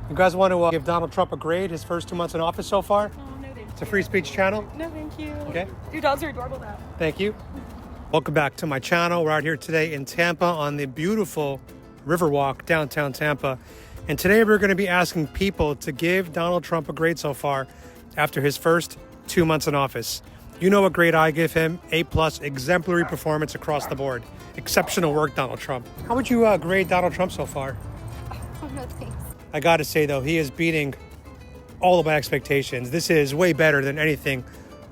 You guys want to give Donald Trump a grade, his first 2 months in office so far? Oh, no, thank you. It's a free speech channel. No, thank you. Okay. Your dogs are adorable, though. Thank you. Welcome back to my channel. We're out here today in Tampa on the beautiful Riverwalk, downtown Tampa. And today we're going to be asking people to give Donald Trump a grade so far after his first 2 months in office. You know what grade I give him, A+, exemplary performance across the board. Exceptional work, Donald Trump. How would you grade Donald Trump so far? Oh, no, thanks. I got to say, though, he is beating all of my expectations. This is way better than anything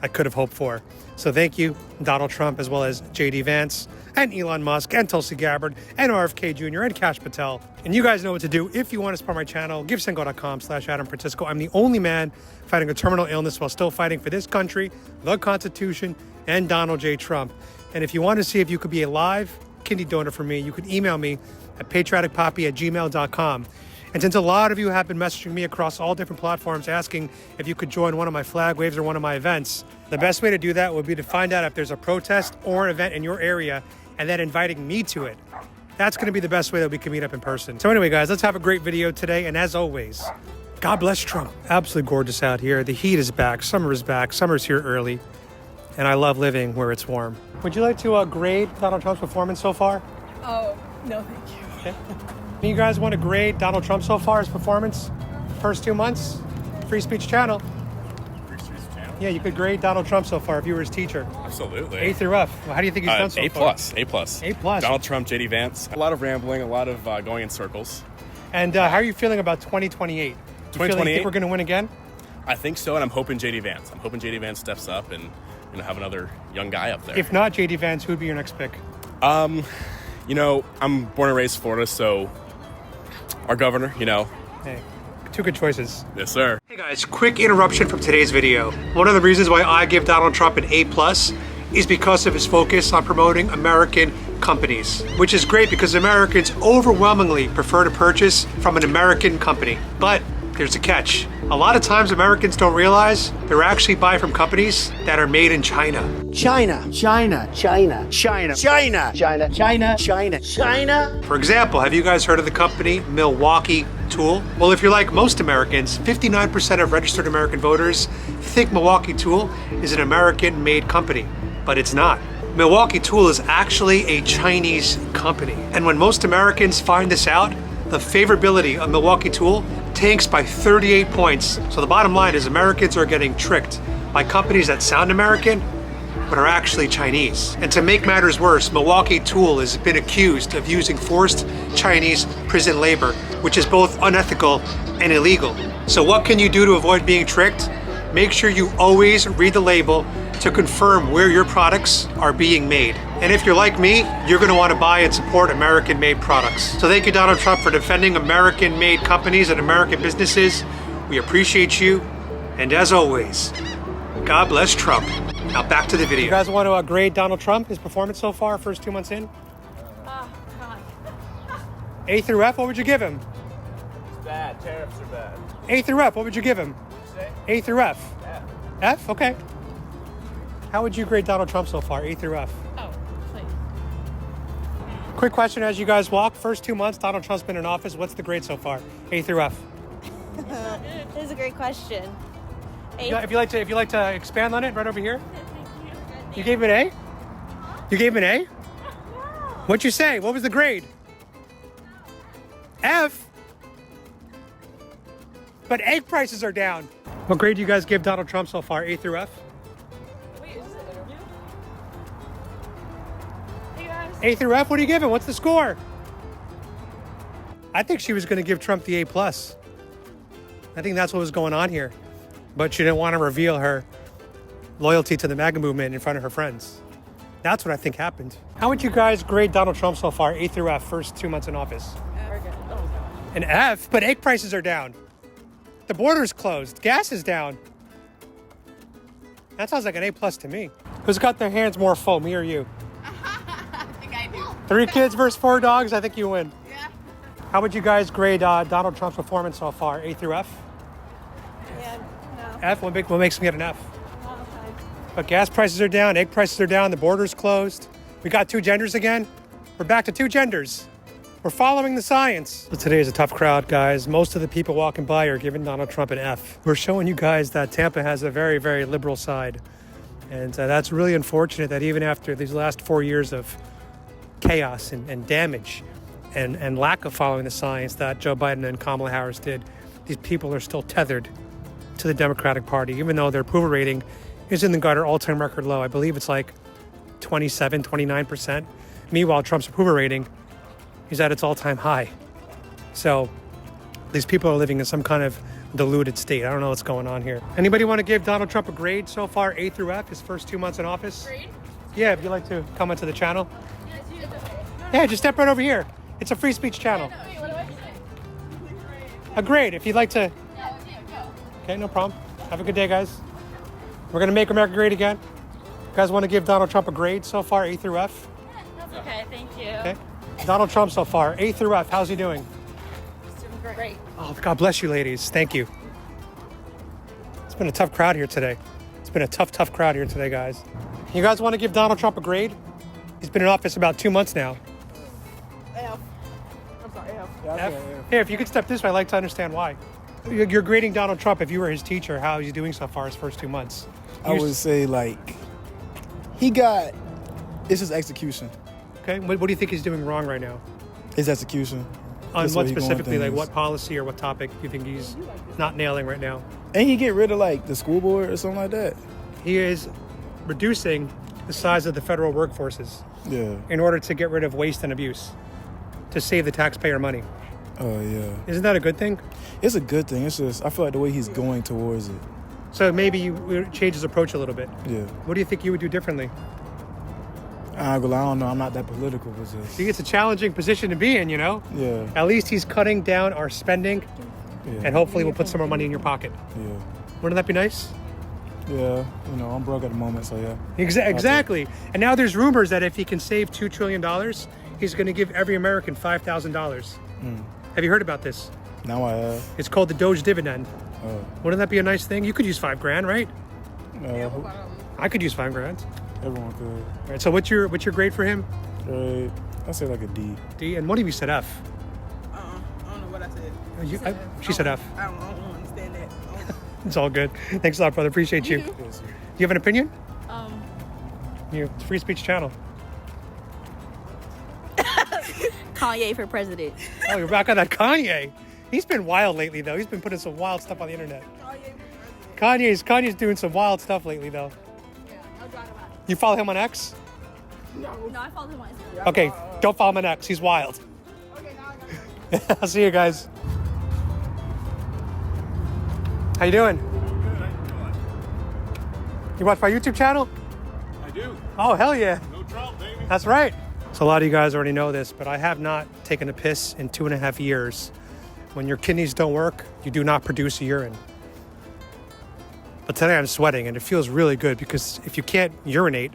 I could have hoped for. So thank you, Donald Trump, as well as J.D. Vance, and Elon Musk, and Tulsi Gabbard, and RFK Jr., and Kash Patel. And you guys know what to do. If you want to support my channel, GiveSendGo.com/AdamFrancisco. I'm the only man fighting a terminal illness while still fighting for this country, the Constitution, and Donald J. Trump. And if you want to see if you could be a live kidney donor for me, you could email me at PatrioticPapi@gmail.com. And since a lot of you have been messaging me across all different platforms asking if you could join one of my flag waves or one of my events, the best way to do that would be to find out if there's a protest or event in your area and then inviting me to it. That's going to be the best way that we can meet up in person. So anyway, guys, let's have a great video today. And as always, God bless Trump. Absolutely gorgeous out here. The heat is back. Summer is back. Summer's here early. And I love living where it's warm. Would you like to grade Donald Trump's performance so far? Oh, no, thank you. Okay. You guys want to grade Donald Trump so far, his performance? First 2 months? Free speech channel. Free speech channel? Yeah, you could grade Donald Trump so far if you were his teacher. Absolutely. A through F. Well, how do you think he's done so far? A plus. A plus. Donald Trump, J.D. Vance. A lot of rambling, a lot of going in circles. And how are you feeling about 2028? You 2028? think we're going to win again? I think so, and I'm hoping J.D. Vance. I'm hoping J.D. Vance steps up and have another young guy up there. If not J.D. Vance, who would be your next pick? I'm born and raised in Florida, so our governor, Hey, two good choices. Yes, sir. Hey guys, quick interruption from today's video. One of the reasons why I give Donald Trump an A+ is because of his focus on promoting American companies, which is great because Americans overwhelmingly prefer to purchase from an American company. But there's a catch. A lot of times Americans don't realize they're actually buying from companies that are made in China. China. For example, have you guys heard of the company Milwaukee Tool? Well, if you're like most Americans, 59% of registered American voters think Milwaukee Tool is an American-made company, but it's not. Milwaukee Tool is actually a Chinese company. And when most Americans find this out, the favorability of Milwaukee Tool tanks by 38 points. So the bottom line is Americans are getting tricked by companies that sound American, but are actually Chinese. And to make matters worse, Milwaukee Tool has been accused of using forced Chinese prison labor, which is both unethical and illegal. So what can you do to avoid being tricked? Make sure you always read the label to confirm where your products are being made. And if you're like me, you're gonna wanna buy and support American-made products. So thank you, Donald Trump, for defending American-made companies and American businesses. We appreciate you. And as always, God bless Trump. Now back to the video. You guys want to grade Donald Trump, his performance so far, first 2 months in? God. A through F, what would you give him? It's bad. Tariffs are bad. A through F, what would you give him? Say? A through F. Yeah. F? Okay. How would you grade Donald Trump so far, A through F? Oh, please. Quick question as you guys walk. First 2 months, Donald Trump's been in office. What's the grade so far? A through F. This is a great question. If you like to expand on it, right over here. You gave him an A? You gave him an A? What'd you say? What was the grade? F? But egg prices are down. What grade do you guys give Donald Trump so far? A through F? Wait, is this an interview? Hey, guys. A through F? What do you give him? What's the score? I think she was going to give Trump the A+. I think that's what was going on here. But she didn't want to reveal her loyalty to the MAGA movement in front of her friends. That's what I think happened. How would you guys grade Donald Trump so far, A through F, first 2 months in office? An F? But egg prices are down. The border's closed. Gas is down. That sounds like an A+ to me. Who's got their hands more full, me or you? I think I do. 3 kids versus 4 dogs, I think you win. Yeah. How would you guys grade Donald Trump's performance so far, A through F? Yeah, no. F? What makes him get an F? But gas prices are down, egg prices are down, the border's closed. We got 2 genders again. We're back to 2 genders. We're following the science. So today is a tough crowd, guys. Most of the people walking by are giving Donald Trump an F. We're showing you guys that Tampa has a very, very liberal side. And that's really unfortunate that even after these last 4 years of chaos and damage and lack of following the science that Joe Biden and Kamala Harris did, these people are still tethered to the Democratic Party, even though their approval rating is in the gutter all-time record low. I believe it's like 27, 29%. Meanwhile, Trump's approval rating is at its all-time high. So these people are living in some kind of diluted state. I don't know what's going on here. Anybody want to give Donald Trump a grade so far, A through F, his first 2 months in office? Grade? Yeah, if you'd like to come onto the channel. Yes, you. Yeah, just step right over here. It's a free speech channel. Wait, what do I say? A grade, if you'd like to. Yeah, it's you. Go. Okay, no problem. Have a good day, guys. We're going to make America great again. You guys want to give Donald Trump a grade so far, A through F? That's okay, thank you. Okay. Donald Trump so far, A through F. How's he doing? Doing great. Oh, God bless you, ladies. Thank you. It's been a tough crowd here today. It's been a tough crowd here today, guys. You guys want to give Donald Trump a grade? He's been in office about 2 months now. F. I'm sorry, F. F? Here, if you could step this way, I'd like to understand why. You're grading Donald Trump. If you were his teacher, how is he doing so far his first 2 months? I would say, like, it's his execution. Okay, what do you think he's doing wrong right now? His execution. On That's what where he going specifically, like things. what policy or what topic do you think he's not nailing right now? And he get rid of, like, the school board or something like that. He is reducing the size of the federal workforces Yeah. in order to get rid of waste and abuse, to save the taxpayer money. Oh, yeah. Isn't that a good thing? It's a good thing. It's just, I feel like the way he's going towards it. So maybe you change his approach a little bit. Yeah. What do you think you would do differently? I don't know. I'm not that political, but just. See, it's a challenging position to be in, you know? Yeah. At least he's cutting down our spending, Yeah. and hopefully we'll put some more money in your pocket. Yeah. Wouldn't that be nice? Yeah. You know, I'm broke at the moment, so yeah. Exactly. And now there's rumors that if he can save $2 trillion, he's going to give every American $5,000. Have you heard about this? Now I have. It's called the Doge dividend. Oh. Wouldn't that be a nice thing? You could use $5,000, right? Uh, I could use $5,000. everyone could. All right. So what's your grade for him? Great. I say like a D. D. And what if you said F? I don't know what I said. She said F. I don't understand that. It's all good. Thanks a lot, brother. Appreciate you. Do Yes, sir. you have an opinion? Um, It's a free speech channel. Kanye for president. Oh, you're back on that Kanye. He's been wild lately, though. He's been putting some wild stuff on the internet. Kanye's doing some wild stuff lately, though. I'll drive about it. You follow him on X? No, I followed him on Instagram. Okay, don't follow him on X. He's wild. Okay, now I got it. I'll see you guys. How you doing? You watch my YouTube channel? I do. Oh, hell yeah. No Trump, baby. That's right. So a lot of you guys already know this, but I have not taken a piss in 2.5 years. When your kidneys don't work, you do not produce urine. But today I'm sweating, and it feels really good because if you can't urinate,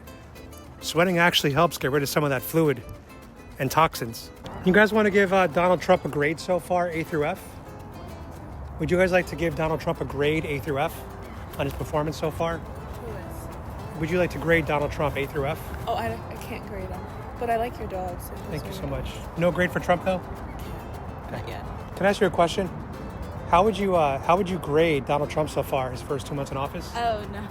sweating actually helps get rid of some of that fluid and toxins. You guys want to give Donald Trump a grade so far, A through F? Would you guys like to give Donald Trump a grade, A through F, on his performance so far? Would you like to grade Donald Trump, A through F? Oh, I can't grade them, but I like your dogs. So Thank you so much. No grade for Trump, though? Not yet. Can I ask you a question? How would you grade Donald Trump so far, his first 2 months in office? Oh, no.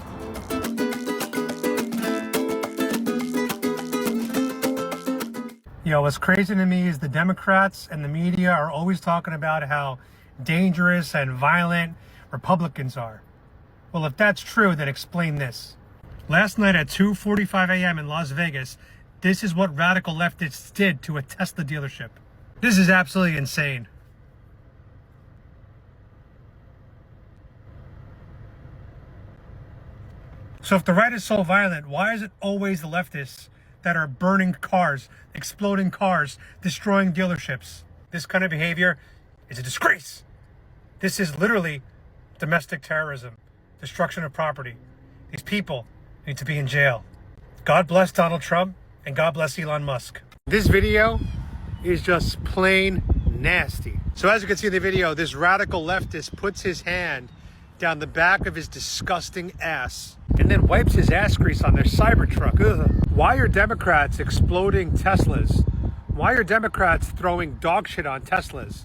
Yo, what's crazy to me is the Democrats and the media are always talking about how dangerous and violent Republicans are. Well, if that's true, then explain this. Last night at 2:45 a.m. in Las Vegas, this is what radical leftists did to a Tesla dealership. This is absolutely insane. So if the right is so violent, why is it always the leftists that are burning cars, exploding cars, destroying dealerships? This kind of behavior is a disgrace. This is literally domestic terrorism, destruction of property. These people need to be in jail. God bless Donald Trump and God bless Elon Musk. This video is just plain nasty. So as you can see in the video, this radical leftist puts his hand down the back of his disgusting ass and then wipes his ass grease on their Cybertruck. Ugh. Why are Democrats exploding Teslas Why are Democrats throwing dog shit on Teslas?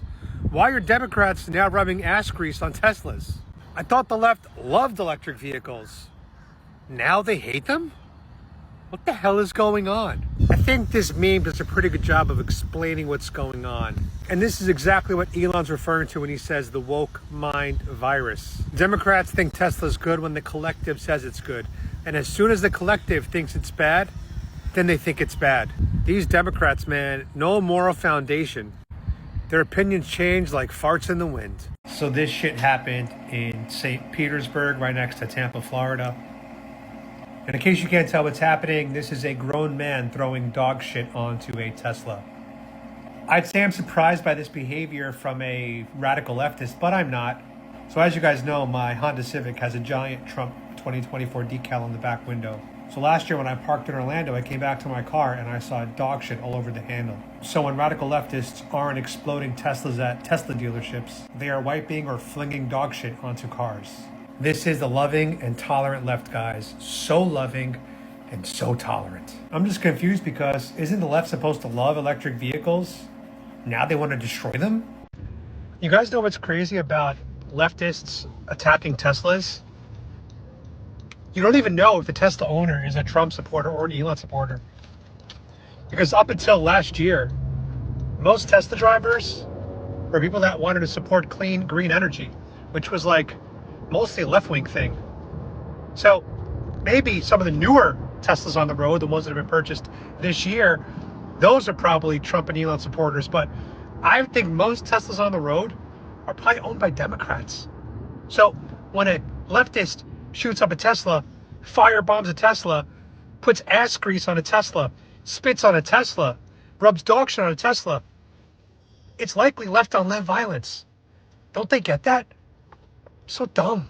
Why are Democrats now rubbing ass grease on Teslas? I thought the left loved electric vehicles. Now they hate them? What the hell is going on? I think this meme does a pretty good job of explaining what's going on. And this is exactly what Elon's referring to when he says the woke mind virus. Democrats think Tesla's good when the collective says it's good. And as soon as the collective thinks it's bad, then they think it's bad. These Democrats, man, no moral foundation. Their opinions change like farts in the wind. So this shit happened in St. Petersburg, right next to Tampa, Florida. And in case you can't tell what's happening, this is a grown man throwing dog shit onto a Tesla. I'd say I'm surprised by this behavior from a radical leftist, but I'm not. So as you guys know, my Honda Civic has a giant Trump 2024 decal on the back window. So last year when I parked in Orlando, I came back to my car and I saw dog shit all over the handle. So when radical leftists aren't exploding Teslas at Tesla dealerships, they are wiping or flinging dog shit onto cars. This is the loving and tolerant left, guys. So loving and so tolerant. I'm just confused because isn't the left supposed to love electric vehicles? Now they want to destroy them? You guys know what's crazy about leftists attacking Teslas? You don't even know if the Tesla owner is a Trump supporter or an Elon supporter. Because up until last year, most Tesla drivers were people that wanted to support clean, green energy, which was like mostly a left-wing thing. So maybe some of the newer Teslas on the road, the ones that have been purchased this year, those are probably Trump and Elon supporters. But I think most Teslas on the road are probably owned by Democrats. So when a leftist shoots up a Tesla, firebombs a Tesla, puts ass grease on a Tesla, spits on a Tesla, rubs dog shit on a Tesla, it's likely left on left violence. Don't they get that? So dumb.